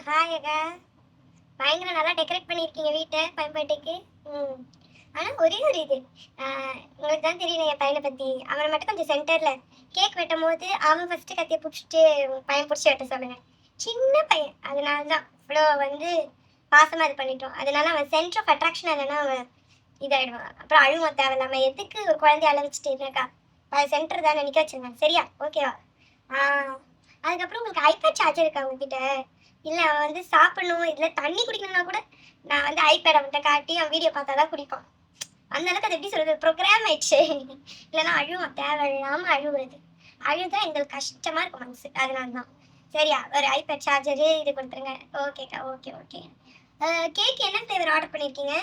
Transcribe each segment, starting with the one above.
Hi அக்கா. பயங்கர நல்லா டெக்கரேட் பண்ணியிருக்கீங்க வீட்டை பையன் பர்த்டேக்கு. ம். ஆனால் ஒரே ஒரு இது உங்களுக்கு தான் தெரியல என் பையனை பற்றி. அவனை மட்டும் கொஞ்சம் சென்டரில் கேக் வெட்டும் போது அவன் ஃபஸ்ட்டு கத்தியை பிடிச்சிட்டு பையன் பிடிச்சி வெட்ட சொல்லுங்க. சின்ன பையன், அதனால தான் இவ்வளோ பாசமாக இது பண்ணிட்டோம். அதனால அவன் சென்டர் ஆஃப் அட்ராக்ஷன் இல்லைன்னா அவன் இதாகிடுவான். அப்புறம் அழுவ தேவையில்லாம எதுக்கு ஒரு குழந்தைய அழ வச்சுட்டு இருக்கா. அது சென்டர் தானே நிற்க வச்சுருந்தேன். சரியா? ஓகேவா? ஆ. அதுக்கப்புறம் உங்களுக்கு ஐபேட் சார்ஜர் இருக்கா உங்ககிட்ட? இல்லை அவன் சாப்பிடணும், இதில் தண்ணி குடிக்கணும்னா கூட நான் ஐபேட் அவன்கிட்ட காட்டி அவன் வீடியோ பார்த்தா தான் குடிப்பான். அந்த அளவுக்கு அது எப்படி சொல்கிறது, ப்ரோக்ராம் ஆயிடுச்சு. இல்லைன்னா அழுவான், தேவையில்லாமல் அழுவுறது. அழுதா எங்களுக்கு கஷ்டமாக இருக்கும் மனசு. அதனால தான். சரியா? ஒரு ஐபேட் சார்ஜரு இது கொடுத்துருங்க. ஓகேக்கா, ஓகே ஓகே. கேக் என்ன ஃப்ளேவர் ஆர்டர் பண்ணியிருக்கீங்க?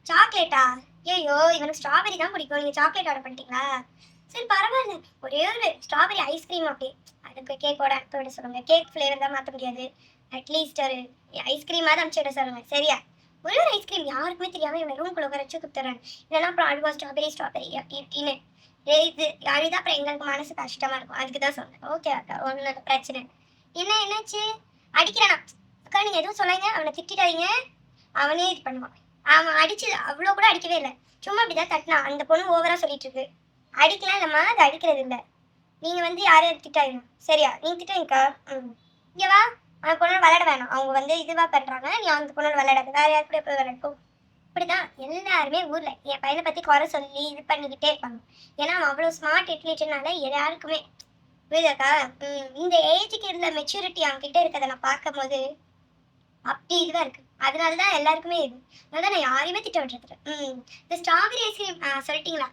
சாக்லேட்டா? ஐயோ, இவனுக்கு ஸ்ட்ராபெரி தான் பிடிக்கும். நீங்கள் சாக்லேட் ஆர்டர் பண்ணிட்டீங்களா? சரி பரவாயில்ல. ஒரே ஒரு ஸ்ட்ராபெரி ஐஸ்கிரீம் அப்படி அதுக்கு கேக்கோட அனுப்பி விட சொல்லுங்கள். கேக் ஃப்ளேவர் தான் மாற்ற முடியாது. அட்லீஸ்ட் ஒரு ஐஸ்கிரீமாவது அனுப்பிச்சி விட சொல்லுங்கள். சரியா? ஒரே ஒரு ஐஸ்கிரீம் யாருக்குமே தெரியாமல் இவனை ரூம்குள்ள உட்கார வச்சு கொடுத்துட்றேன். இல்லைன்னா அப்புறம் அழுவா ஸ்ட்ராபெரி ஸ்ட்ராபெரி அப்படின்னு இது அழுதா அப்புறம் எங்களுக்கு மனசு கஷ்டமாக இருக்கும். அதுக்கு தான் சொன்னேன். ஓகே அக்கா, ஒன்றும் பிரச்சனை. என்னாச்சு? அடிக்கிறானா? அக்கா நீங்கள் எதுவும் சொன்னாங்க, அவனை திட்டாதீங்க. அவனே இது பண்ணுவான். அவன் அடிச்சு அவ்வளோ கூட அடிக்கவே இல்லை. சும்மா அப்படிதான் தட்டினா. அந்த பொண்ணு ஓவராக சொல்லிட்டு இருக்கு. அடிக்கலாம் இல்லைம்மா, அது அடிக்கிறது இல்லை. நீங்கள் யாரையும் திட்டாதீங்க. சரியா? நீங்கள் திட்டாதீங்கக்கா. ம். இங்கே வா. அந்த பொண்ணு விளையாட வேணாம். அவங்க இதுவாக பண்ணுறாங்க. நீ அந்த பொண்ணு விளையாடாது. வேறு யார் கூட போய் விளையாடும். இப்படிதான் எல்லாருமே ஊரில் என் பையனை பற்றி குறை சொல்லி இது பண்ணிக்கிட்டே இருப்பாங்க. ஏன்னா அவன் அவ்வளோ ஸ்மார்ட் இன்டெலிஜென்ட்னால யாருக்குமே புரியுதாக்கா. இந்த ஏஜுக்கு இருந்த மெச்சூரிட்டி அவன்கிட்ட இருக்கிறத நான் பார்க்கும்போது அப்படி இதுவாக இருக்குது. அதனால தான் எல்லாருக்குமே இது. அதனால நான் யாரையுமே திட்ட விட்டுறதில்ல. இந்த ஸ்ட்ராபெரி ஐஸ்கிரீம் சொல்லிட்டீங்களா?